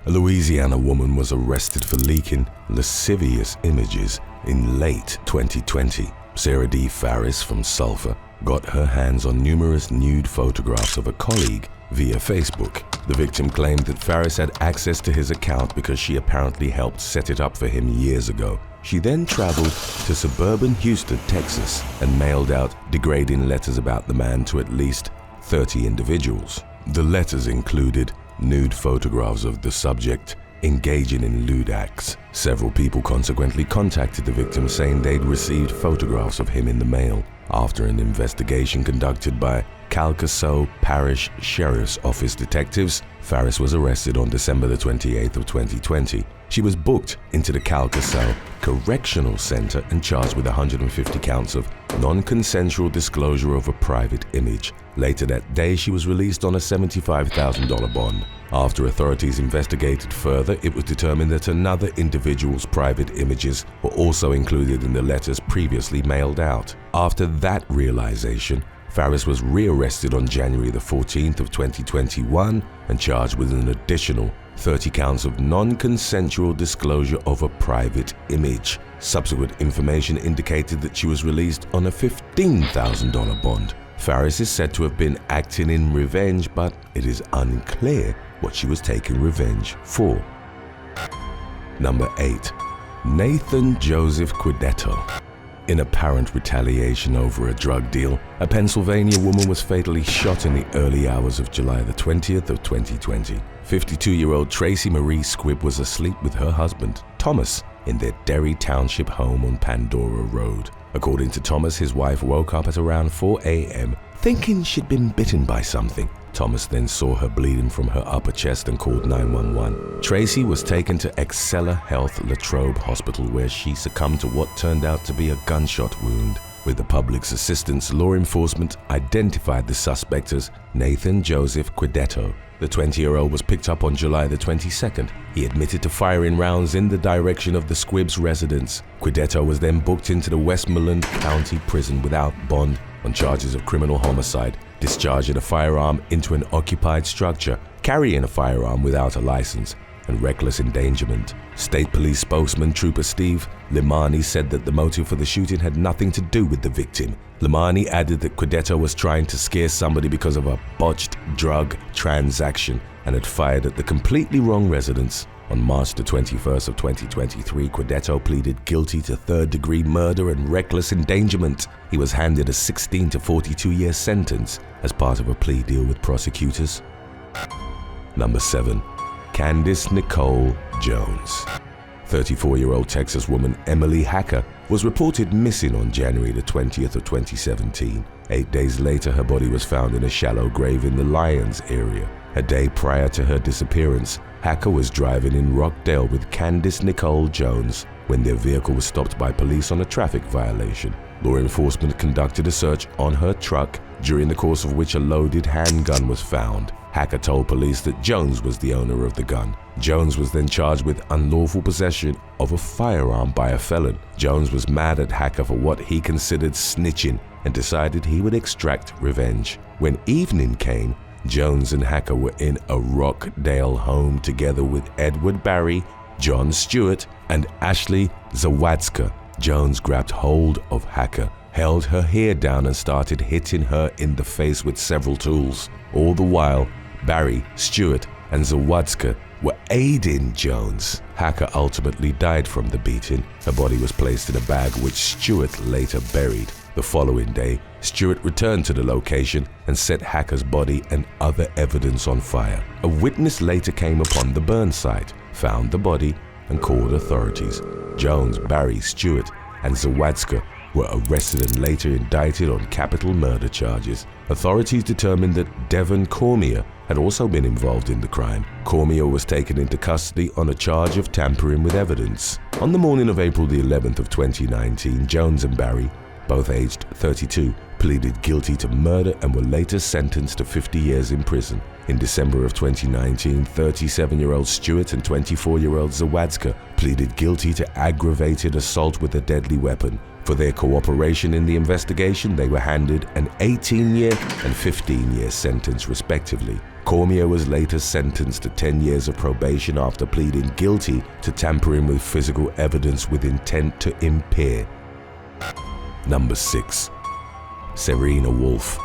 A Louisiana woman was arrested for leaking lascivious images in late 2020. Sarah D. Farris from Sulphur got her hands on numerous nude photographs of a colleague via Facebook. The victim claimed that Farris had access to his account because she apparently helped set it up for him years ago. She then traveled to suburban Houston, Texas, and mailed out degrading letters about the man to at least 30 individuals. The letters included nude photographs of the subject engaging in lewd acts. Several people consequently contacted the victim saying they'd received photographs of him in the mail. After an investigation conducted by Calcasieu Parish Sheriff's Office detectives, Farris was arrested on December the 28th of 2020. She was booked into the Calcasieu Correctional Center and charged with 150 counts of non-consensual disclosure of a private image. Later that day, she was released on a $75,000 bond. After authorities investigated further, it was determined that another individual's private images were also included in the letters previously mailed out. After that realization, Farris was rearrested on January the 14th of 2021 and charged with an additional 30 counts of non-consensual disclosure of a private image. Subsequent information indicated that she was released on a $15,000 bond. Farris is said to have been acting in revenge, but it is unclear what she was taking revenge for. Number 8. Nathan Joseph Quidetto. In apparent retaliation over a drug deal, a Pennsylvania woman was fatally shot in the early hours of July the 20th of 2020. 52-year-old Tracy Marie Squibb was asleep with her husband, Thomas, in their Derry Township home on Pandora Road. According to Thomas, his wife woke up at around 4 a.m. thinking she'd been bitten by something. Thomas then saw her bleeding from her upper chest and called 911. Tracy was taken to Excella Health Latrobe Hospital, where she succumbed to what turned out to be a gunshot wound. With the public's assistance, law enforcement identified the suspect as Nathan Joseph Quidetto. The 20-year-old was picked up on July the 22nd. He admitted to firing rounds in the direction of the Squibbs' residence. Quidetto was then booked into the Westmoreland County Prison without bond on charges of criminal homicide, discharging a firearm into an occupied structure, carrying a firearm without a license, and reckless endangerment. State Police spokesman Trooper Steve Limani said that the motive for the shooting had nothing to do with the victim. Limani added that Quidetto was trying to scare somebody because of a botched drug transaction and had fired at the completely wrong residence. On March the 21st of 2023, Quidetto pleaded guilty to third-degree murder and reckless endangerment. He was handed a 16 to 42-year sentence as part of a plea deal with prosecutors. Number 7. Candice Nicole Jones. 34-year-old Texas woman Emily Hacker was reported missing on January the 20th of 2017. 8 days later, her body was found in a shallow grave in the Lyons area. A day prior to her disappearance, Hacker was driving in Rockdale with Candice Nicole Jones when their vehicle was stopped by police on a traffic violation. Law enforcement conducted a search on her truck, during the course of which a loaded handgun was found. Hacker told police that Jones was the owner of the gun. Jones was then charged with unlawful possession of a firearm by a felon. Jones was mad at Hacker for what he considered snitching and decided he would extract revenge. When evening came, Jones and Hacker were in a Rockdale home together with Edward Barry, John Stewart, and Ashley Zawadzka. Jones grabbed hold of Hacker, held her hair down and started hitting her in the face with several tools. All the while, Barry, Stewart, and Zawadzka were aiding Jones. Hacker ultimately died from the beating. Her body was placed in a bag which Stewart later buried. The following day, Stewart returned to the location and set Hacker's body and other evidence on fire. A witness later came upon the burn site, found the body, and called authorities. Jones, Barry, Stewart, and Zawadzka were arrested and later indicted on capital murder charges. Authorities determined that Devon Cormier had also been involved in the crime. Cormier was taken into custody on a charge of tampering with evidence. On the morning of April the 11th of 2019, Jones and Barry, both aged 32, pleaded guilty to murder and were later sentenced to 50 years in prison. In December of 2019, 37-year-old Stewart and 24-year-old Zawadzka pleaded guilty to aggravated assault with a deadly weapon. For their cooperation in the investigation, they were handed an 18-year and 15-year sentence respectively. Cormier was later sentenced to 10 years of probation after pleading guilty to tampering with physical evidence with intent to impair. Number 6. Serena Wolf.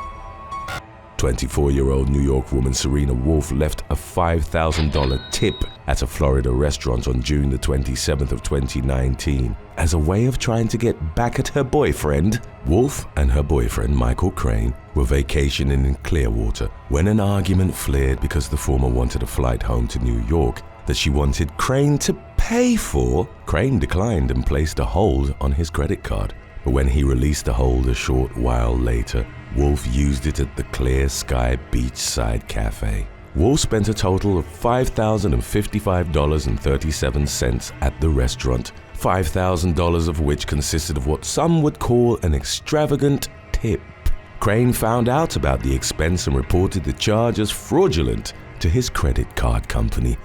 24-year-old New York woman Serena Wolf left a $5,000 tip at a Florida restaurant on June the 27th of 2019 as a way of trying to get back at her boyfriend. Wolf and her boyfriend, Michael Crane, were vacationing in Clearwater when an argument flared because the former wanted a flight home to New York that she wanted Crane to pay for. Crane declined and placed a hold on his credit card. But when he released the hold a short while later, Wolf used it at the Clear Sky Beachside Cafe. Wolf spent a total of $5,055.37 at the restaurant, $5,000 of which consisted of what some would call an extravagant tip. Crane found out about the expense and reported the charge as fraudulent to his credit card company.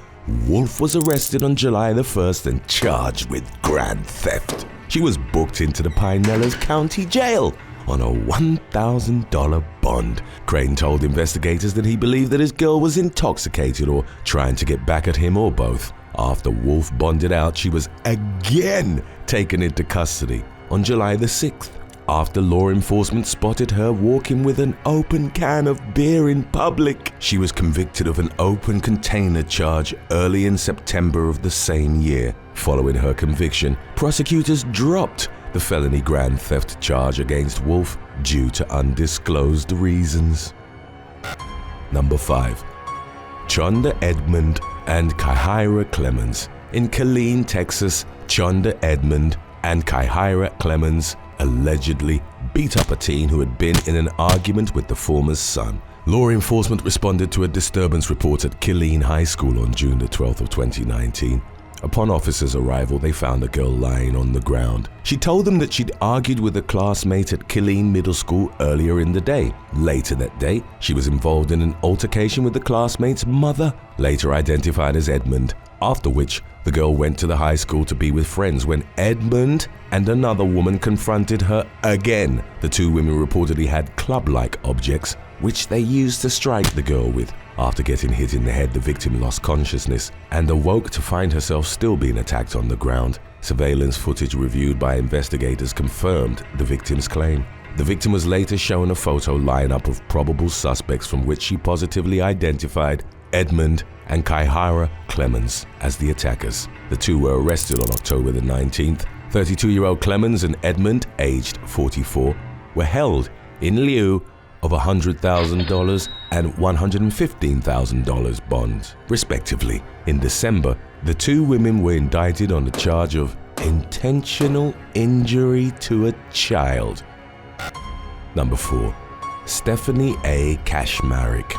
Wolf was arrested on July the 1st and charged with grand theft. She was booked into the Pinellas County Jail on a $1,000 bond. Crane told investigators that he believed that his girl was intoxicated or trying to get back at him or both. After Wolf bonded out, she was again taken into custody on July the 6th after law enforcement spotted her walking with an open can of beer in public. She was convicted of an open container charge early in September of the same year. Following her conviction, prosecutors dropped the felony grand theft charge against Wolf due to undisclosed reasons. Number 5. Chonda Edmond and Kyhira Clemens. In Killeen, Texas, Chonda Edmond and Kyhira Clemens allegedly beat up a teen who had been in an argument with the former's son. Law enforcement responded to a disturbance report at Killeen High School on June the 12th of 2019. Upon officers' arrival, they found a girl lying on the ground. She told them that she'd argued with a classmate at Killeen Middle School earlier in the day. Later that day, she was involved in an altercation with the classmate's mother, later identified as Edmond, after which the girl went to the high school to be with friends when Edmond and another woman confronted her again. The two women reportedly had club-like objects, which they used to strike the girl with. After getting hit in the head, the victim lost consciousness and awoke to find herself still being attacked on the ground. Surveillance footage reviewed by investigators confirmed the victim's claim. The victim was later shown a photo lineup of probable suspects from which she positively identified Edmond and Kyhira Clemens as the attackers. The two were arrested on October the 19th. 32-year-old Clemens and Edmond, aged 44, were held in lieu of $100,000 and $115,000 bonds, respectively. In December, the two women were indicted on the charge of intentional injury to a child. Number 4. Stephanie A. Kashmarek.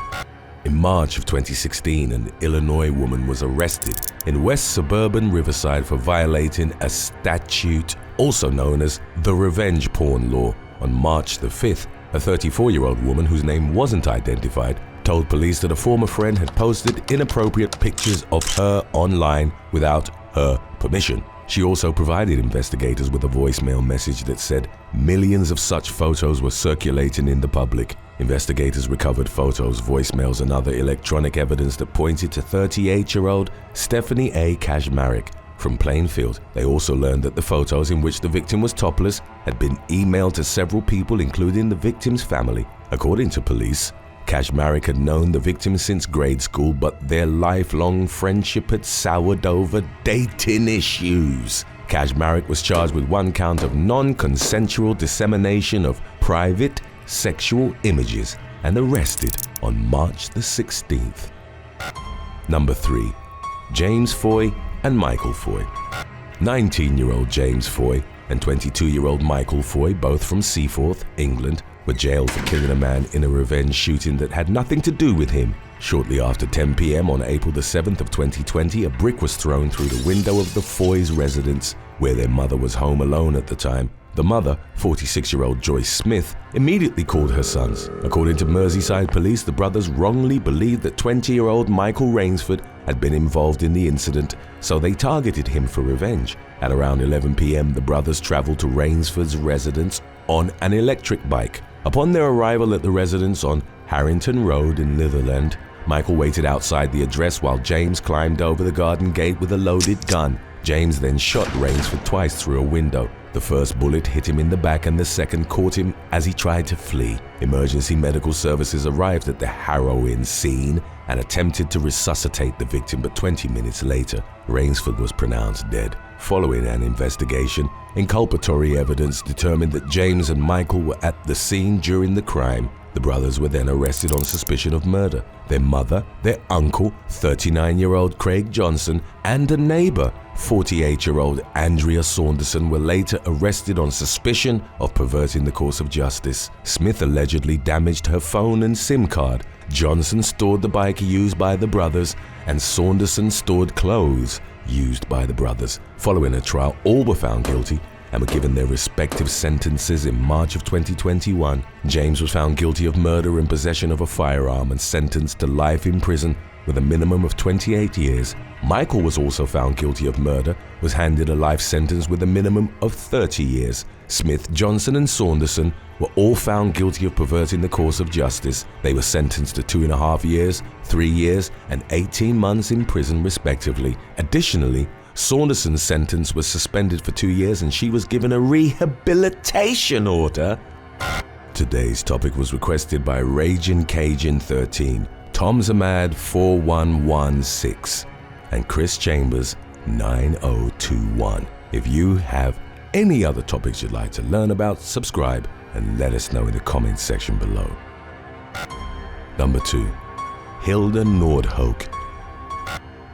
In March of 2016, an Illinois woman was arrested in West Suburban Riverside for violating a statute also known as the revenge porn law. On March the 5th, a 34-year-old woman whose name wasn't identified told police that a former friend had posted inappropriate pictures of her online without her permission. She also provided investigators with a voicemail message that said millions of such photos were circulating in the public. Investigators recovered photos, voicemails, and other electronic evidence that pointed to 38-year-old Stephanie A. Kashmarek from Plainfield. They also learned that the photos in which the victim was topless had been emailed to several people, including the victim's family. According to police, Kashmarek had known the victim since grade school, but their lifelong friendship had soured over dating issues. Kashmarek was charged with one count of non-consensual dissemination of private sexual images and arrested on March the 16th. Number 3. James Foy and Michael Foy. 19-year-old James Foy and 22-year-old Michael Foy, both from Seaforth, England, were jailed for killing a man in a revenge shooting that had nothing to do with him. Shortly after 10 p.m. on April the 7th of 2020, a brick was thrown through the window of the Foy's residence, where their mother was home alone at the time. The mother, 46-year-old Joyce Smith, immediately called her sons. According to Merseyside police, the brothers wrongly believed that 20-year-old Michael Rainsford had been involved in the incident, so they targeted him for revenge. At around 11 p.m., the brothers traveled to Rainsford's residence on an electric bike. Upon their arrival at the residence on Harrington Road in Litherland, Michael waited outside the address while James climbed over the garden gate with a loaded gun. James then shot Rainsford twice through a window. The first bullet hit him in the back and the second caught him as he tried to flee. Emergency medical services arrived at the harrowing scene and attempted to resuscitate the victim, but 20 minutes later, Rainsford was pronounced dead. Following an investigation, inculpatory evidence determined that James and Michael were at the scene during the crime. The brothers were then arrested on suspicion of murder. Their mother, their uncle, 39-year-old Craig Johnson, and a neighbor, 48-year-old Andrea Saunderson, were later arrested on suspicion of perverting the course of justice. Smith allegedly damaged her phone and SIM card. Johnson stored the bike used by the brothers, and Saunderson stored clothes used by the brothers. Following a trial, all were found guilty and were given their respective sentences in March of 2021. James was found guilty of murder and possession of a firearm and sentenced to life in prison with a minimum of 28 years. Michael was also found guilty of murder, was handed a life sentence with a minimum of 30 years. Smith, Johnson, and Saunderson were all found guilty of perverting the course of justice. They were sentenced to 2.5 years, 3 years, and 18 months in prison respectively. Additionally, Saunderson's sentence was suspended for 2 years and she was given a rehabilitation order. Today's topic was requested by Raging Cajun 13, Tom Zamad 4116, and Chris Chambers 9021. If you have any other topics you'd like to learn about, subscribe and let us know in the comments section below. Number 2. Hilda Nordhoek.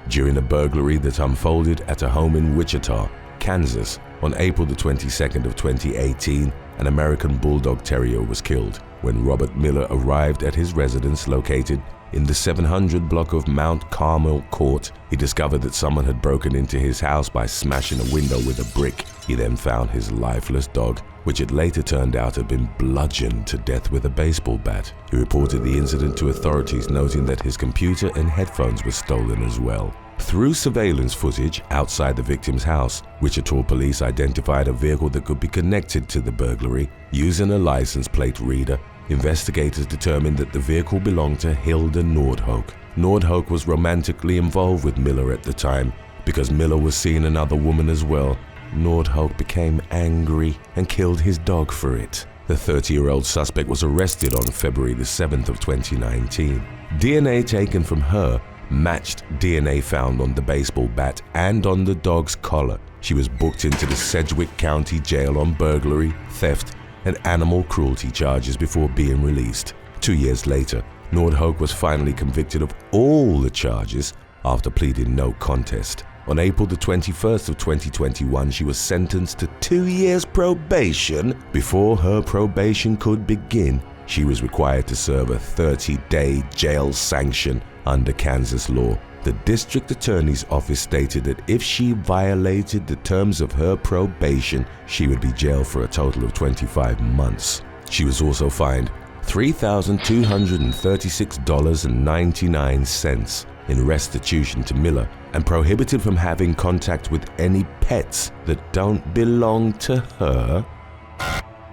During a burglary that unfolded at a home in Wichita, Kansas, on April the 22nd of 2018, an American Bulldog Terrier was killed. When Robert Miller arrived at his residence located in the 700 block of Mount Carmel Court, he discovered that someone had broken into his house by smashing a window with a brick. He then found his lifeless dog, which it later turned out had been bludgeoned to death with a baseball bat. He reported the incident to authorities, noting that his computer and headphones were stolen as well. Through surveillance footage outside the victim's house, Wichita police identified a vehicle that could be connected to the burglary. Using a license plate reader, investigators determined that the vehicle belonged to Hilda Nordhoek. Nordhoek was romantically involved with Miller at the time. Because Miller was seeing another woman as well, Nordhoek became angry and killed his dog for it. The 30-year-old suspect was arrested on February the 7th of 2019. DNA taken from her matched DNA found on the baseball bat and on the dog's collar. She was booked into the Sedgwick County Jail on burglary, theft, and animal cruelty charges before being released. 2 years later, Nordhoek was finally convicted of all the charges after pleading no contest. On April the 21st of 2021, she was sentenced to 2 years probation. Before her probation could begin, she was required to serve a 30-day jail sanction under Kansas law. The district attorney's office stated that if she violated the terms of her probation, she would be jailed for a total of 25 months. She was also fined $3,236.99 in restitution to Miller and prohibited from having contact with any pets that don't belong to her.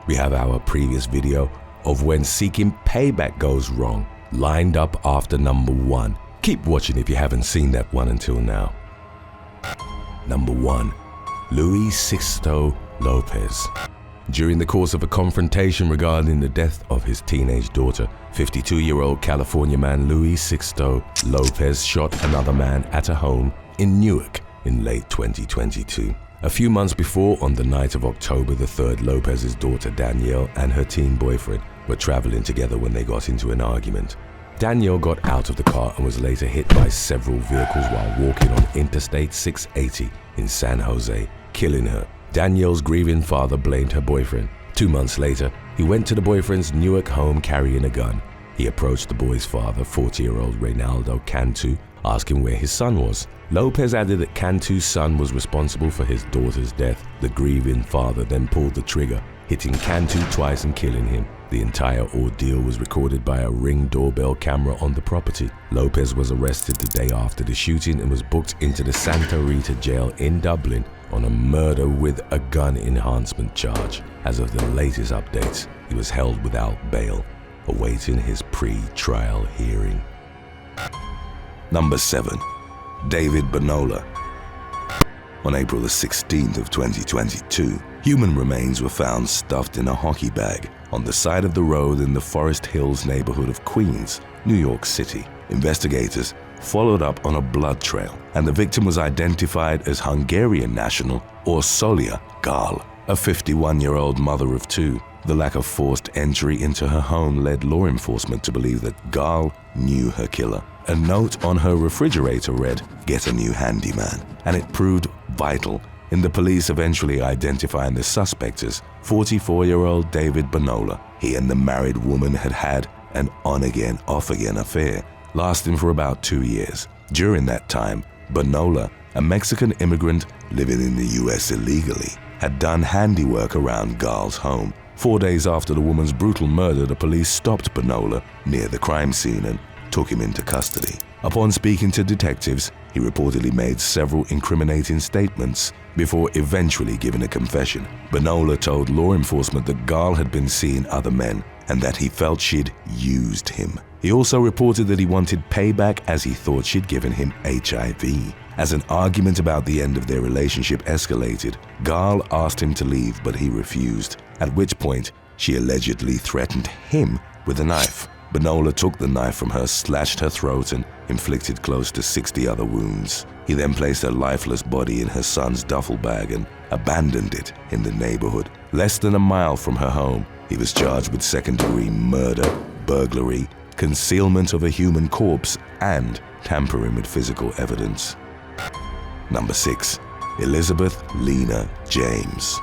We have our previous video of when seeking payback goes wrong, lined up after number 1. Keep watching if you haven't seen that one until now. Number 1. Luis Sixto Lopez. During the course of a confrontation regarding the death of his teenage daughter, 52-year-old California man Luis Sixto Lopez shot another man at a home in Newark in late 2022. A few months before, on the night of October the 3rd, Lopez's daughter Danielle and her teen boyfriend were traveling together when they got into an argument. Danielle got out of the car and was later hit by several vehicles while walking on Interstate 680 in San Jose, killing her. Danielle's grieving father blamed her boyfriend. 2 months later, he went to the boyfriend's Newark home carrying a gun. He approached the boy's father, 40-year-old Reynaldo Cantu, asking where his son was. Lopez added that Cantu's son was responsible for his daughter's death. The grieving father then pulled the trigger, hitting Cantu twice and killing him. The entire ordeal was recorded by a Ring doorbell camera on the property. Lopez was arrested the day after the shooting and was booked into the Santa Rita jail in Dublin on a murder with a gun enhancement charge. As of the latest updates, he was held without bail, awaiting his pre-trial hearing. Number 7. David Bonola. On April the 16th of 2022, human remains were found stuffed in a hockey bag on the side of the road in the Forest Hills neighborhood of Queens, New York City. Investigators followed up on a blood trail, and the victim was identified as Hungarian national Orsolya Gal, a 51-year-old mother of 2. The lack of forced entry into her home led law enforcement to believe that Gal knew her killer. A note on her refrigerator read, "Get a new handyman," and it proved vital in the police eventually identifying the suspect as 44-year-old David Bonola. He and the married woman had had an on-again, off-again affair, lasting for about 2 years. During that time, Bonola, a Mexican immigrant living in the US illegally, had done handiwork around Gal's home. 4 days after the woman's brutal murder, the police stopped Bonola near the crime scene and took him into custody. Upon speaking to detectives, he reportedly made several incriminating statements before eventually giving a confession. Bonola told law enforcement that Gal had been seeing other men and that he felt she'd used him. He also reported that he wanted payback as he thought she'd given him HIV. As an argument about the end of their relationship escalated, Gal asked him to leave, but he refused, at which point she allegedly threatened him with a knife. Bonola took the knife from her, slashed her throat, and inflicted close to 60 other wounds. He then placed her lifeless body in her son's duffel bag and abandoned it in the neighborhood. Less than a mile from her home, he was charged with second-degree murder, burglary, concealment of a human corpse, and tampering with physical evidence. Number 6. Elizabeth Lena James.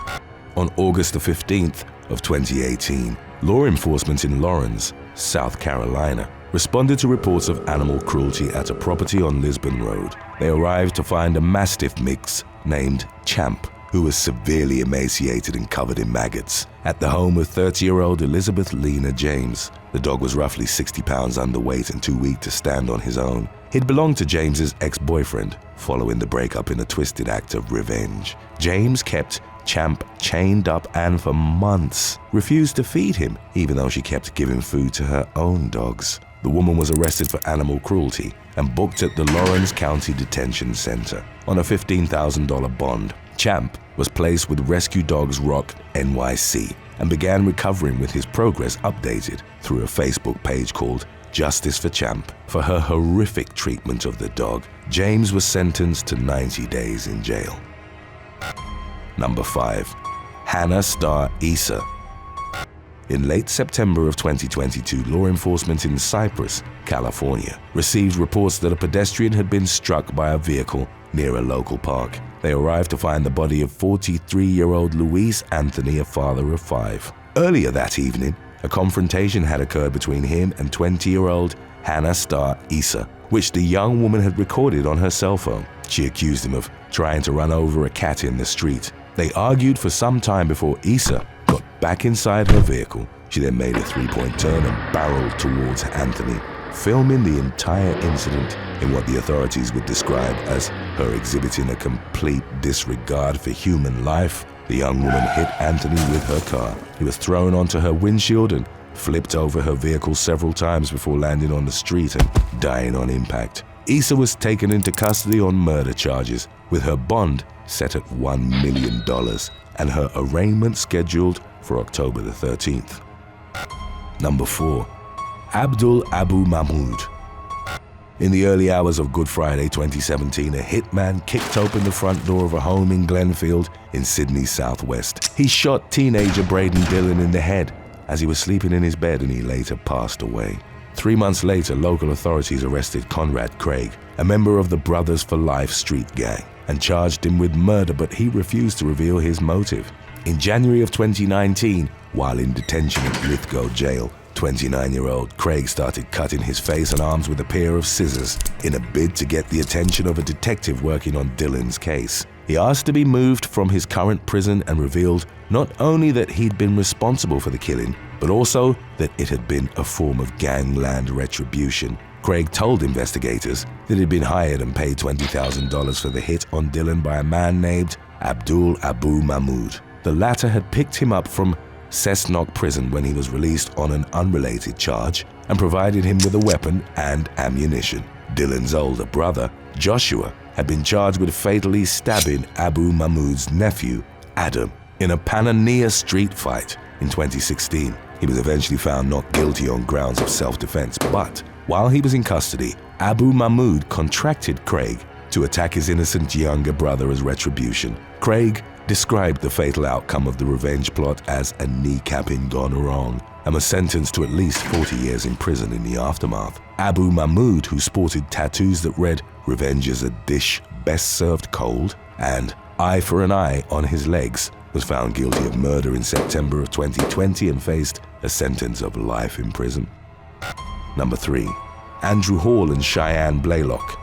On August the 15th of 2018, law enforcement in Lawrence, South Carolina, responded to reports of animal cruelty at a property on Lisbon Road. They arrived to find a mastiff mix named Champ, who was severely emaciated and covered in maggots, at the home of 30-year-old Elizabeth Lena James. The dog was roughly 60 pounds underweight and too weak to stand on his own. He'd belonged to James's ex-boyfriend, following the breakup in a twisted act of revenge. James kept Champ chained up and for months refused to feed him, even though she kept giving food to her own dogs. The woman was arrested for animal cruelty and booked at the Lawrence County Detention Center on a $15,000 bond. Champ was placed with Rescue Dogs Rock NYC and began recovering, with his progress updated through a Facebook page called Justice for Champ. For her horrific treatment of the dog, James was sentenced to 90 days in jail. Number 5. Hannah Star Issa. In late September of 2022, law enforcement in Cypress, California, received reports that a pedestrian had been struck by a vehicle near a local park. They arrived to find the body of 43-year-old Luis Anthony, a father of 5. Earlier that evening, a confrontation had occurred between him and 20-year-old Hannah Star Issa, which the young woman had recorded on her cell phone. She accused him of trying to run over a cat in the street. They argued for some time before Issa got back inside her vehicle. She then made a 3-point turn and barreled towards Anthony, filming the entire incident in what the authorities would describe as her exhibiting a complete disregard for human life. The young woman hit Anthony with her car. He was thrown onto her windshield and flipped over her vehicle several times before landing on the street and dying on impact. Issa was taken into custody on murder charges, with her bond set at $1 million and her arraignment scheduled for October the 13th. Number 4. Abdul Abu Mahmoud. In the early hours of Good Friday 2017, a hitman kicked open the front door of a home in Glenfield in Sydney's southwest. He shot teenager Braden Dillon in the head as he was sleeping in his bed, and he later passed away. 3 months later, local authorities arrested Conrad Craig, a member of the Brothers for Life street gang, and charged him with murder, but he refused to reveal his motive. In January of 2019, while in detention at Lithgow Jail, 29-year-old Craig started cutting his face and arms with a pair of scissors in a bid to get the attention of a detective working on Dylan's case. He asked to be moved from his current prison and revealed not only that he'd been responsible for the killing, but also that it had been a form of gangland retribution. Craig told investigators that he'd been hired and paid $20,000 for the hit on Dylan by a man named Abdul Abu Mahmoud. The latter had picked him up from Cessnock prison when he was released on an unrelated charge and provided him with a weapon and ammunition. Dylan's older brother, Joshua, had been charged with fatally stabbing Abu Mahmoud's nephew, Adam, in a Panania street fight in 2016. He was eventually found not guilty on grounds of self-defense, but while he was in custody, Abu Mahmoud contracted Craig to attack his innocent younger brother as retribution. Craig described the fatal outcome of the revenge plot as a kneecapping gone wrong and was sentenced to at least 40 years in prison in the aftermath. Abu Mahmoud, who sported tattoos that read "Revenge is a dish best served cold" and "Eye for an eye" on his legs, was found guilty of murder in September of 2020 and faced a sentence of life in prison. Number 3. Andrew Hall and Cheyenne Blaylock.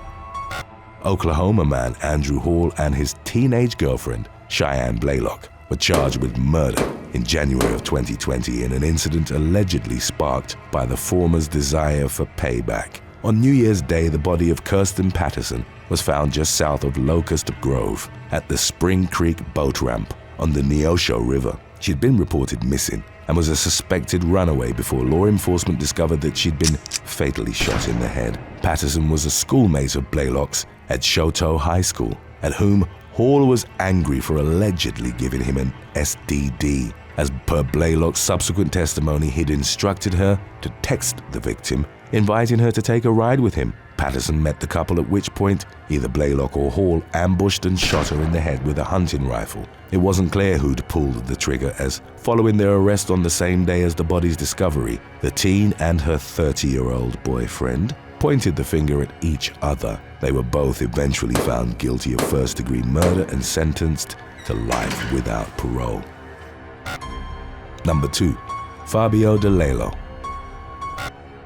Oklahoma man Andrew Hall and his teenage girlfriend, Cheyenne Blaylock, were charged with murder in January of 2020 in an incident allegedly sparked by the former's desire for payback. On New Year's Day, the body of Kirsten Patterson was found just south of Locust Grove at the Spring Creek boat ramp on the Neosho River. She had been reported missing and was a suspected runaway before law enforcement discovered that she'd been fatally shot in the head. Patterson was a schoolmate of Blaylock's at Choteau High School, at whom Hall was angry for allegedly giving him an STD. As per Blaylock's subsequent testimony, he'd instructed her to text the victim, inviting her to take a ride with him. Patterson met the couple, at which point either Blaylock or Hall ambushed and shot her in the head with a hunting rifle. It wasn't clear who'd pulled the trigger, as following their arrest on the same day as the body's discovery, the teen and her 30-year-old boyfriend pointed the finger at each other. They were both eventually found guilty of first-degree murder and sentenced to life without parole. Number 2. Fabio DeLello.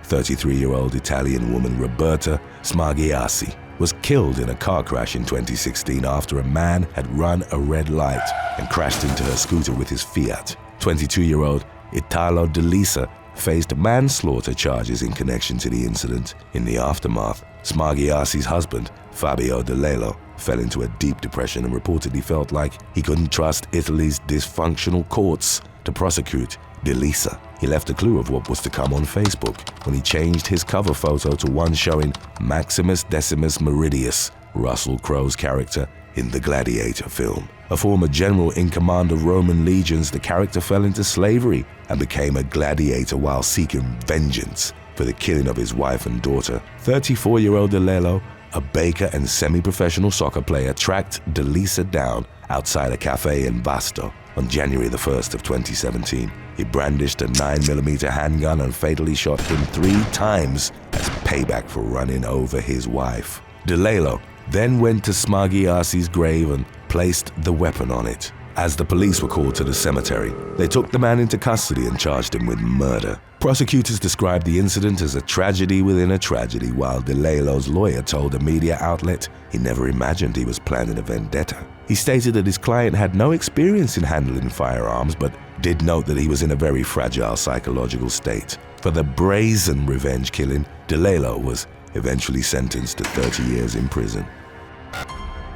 33-year-old Italian woman Roberta Smargiassi was killed in a car crash in 2016 after a man had run a red light and crashed into her scooter with his Fiat. 22-year-old Italo De Lisa faced manslaughter charges in connection to the incident. In the aftermath, Smargiassi's husband, Fabio DeLello, fell into a deep depression and reportedly felt like he couldn't trust Italy's dysfunctional courts to prosecute De Lisa. He left a clue of what was to come on Facebook when he changed his cover photo to one showing Maximus Decimus Meridius, Russell Crowe's character in the Gladiator film. A former general in command of Roman legions, the character fell into slavery and became a gladiator while seeking vengeance for the killing of his wife and daughter. 34-year-old DeLello, a baker and semi-professional soccer player, tracked De Lisa down outside a cafe in Vasto on January the 1st of 2017. He brandished a 9mm handgun and fatally shot him 3 times as payback for running over his wife. DeLello then went to Smargiassi's grave and placed the weapon on it. As the police were called to the cemetery, they took the man into custody and charged him with murder. Prosecutors described the incident as a tragedy within a tragedy, while DeLello's lawyer told a media outlet he never imagined he was planning a vendetta. He stated that his client had no experience in handling firearms, but did note that he was in a very fragile psychological state. For the brazen revenge killing, DeLello was eventually sentenced to 30 years in prison.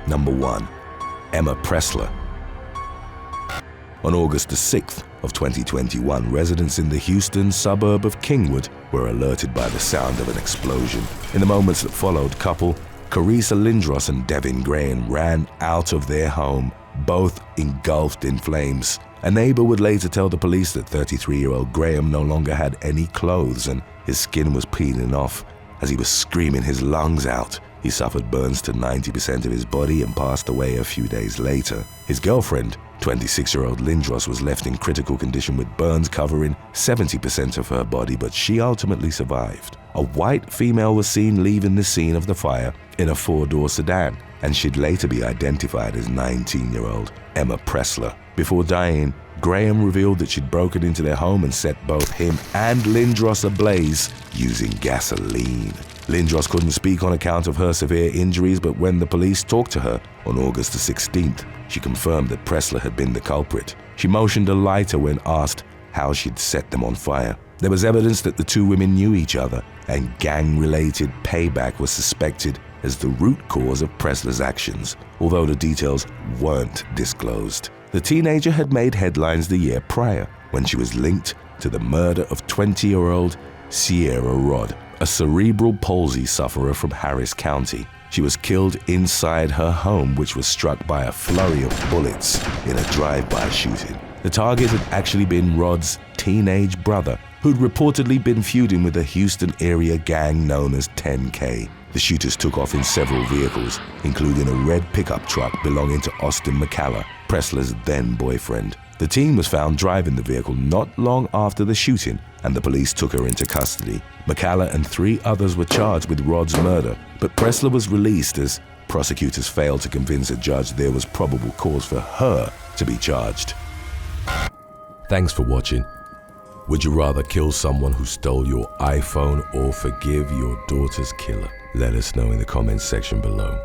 Number 1. Emma Pressler. On August the 6th of 2021, residents in the Houston suburb of Kingwood were alerted by the sound of an explosion. In the moments that followed, couple Carissa Lindros and Devin Graham ran out of their home, both engulfed in flames. A neighbor would later tell the police that 33-year-old Graham no longer had any clothes and his skin was peeling off as he was screaming his lungs out. He suffered burns to 90% of his body and passed away a few days later. His girlfriend, 26-year-old Lindros, was left in critical condition with burns covering 70% of her body, but she ultimately survived. A white female was seen leaving the scene of the fire in a 4-door sedan. and she'd later be identified as 19-year-old Emma Pressler. Before dying, Graham revealed that she'd broken into their home and set both him and Lindros ablaze using gasoline. Lindros couldn't speak on account of her severe injuries, but when the police talked to her on August the 16th, she confirmed that Pressler had been the culprit. She motioned a lighter when asked how she'd set them on fire. There was evidence that the two women knew each other, and gang-related payback was suspected as the root cause of Pressler's actions, although the details weren't disclosed. The teenager had made headlines the year prior when she was linked to the murder of 20-year-old Sierra Rod, a cerebral palsy sufferer from Harris County. She was killed inside her home, which was struck by a flurry of bullets in a drive-by shooting. The target had actually been Rod's teenage brother, who'd reportedly been feuding with a Houston area gang known as 10K. The shooters took off in several vehicles, including a red pickup truck belonging to Austin McCalla, Pressler's then-boyfriend. The teen was found driving the vehicle not long after the shooting, and the police took her into custody. McCalla and 3 others were charged with Rod's murder, but Pressler was released as prosecutors failed to convince a judge there was probable cause for her to be charged. Thanks for watching. Would you rather kill someone who stole your iPhone or forgive your daughter's killer? Let us know in the comments section below.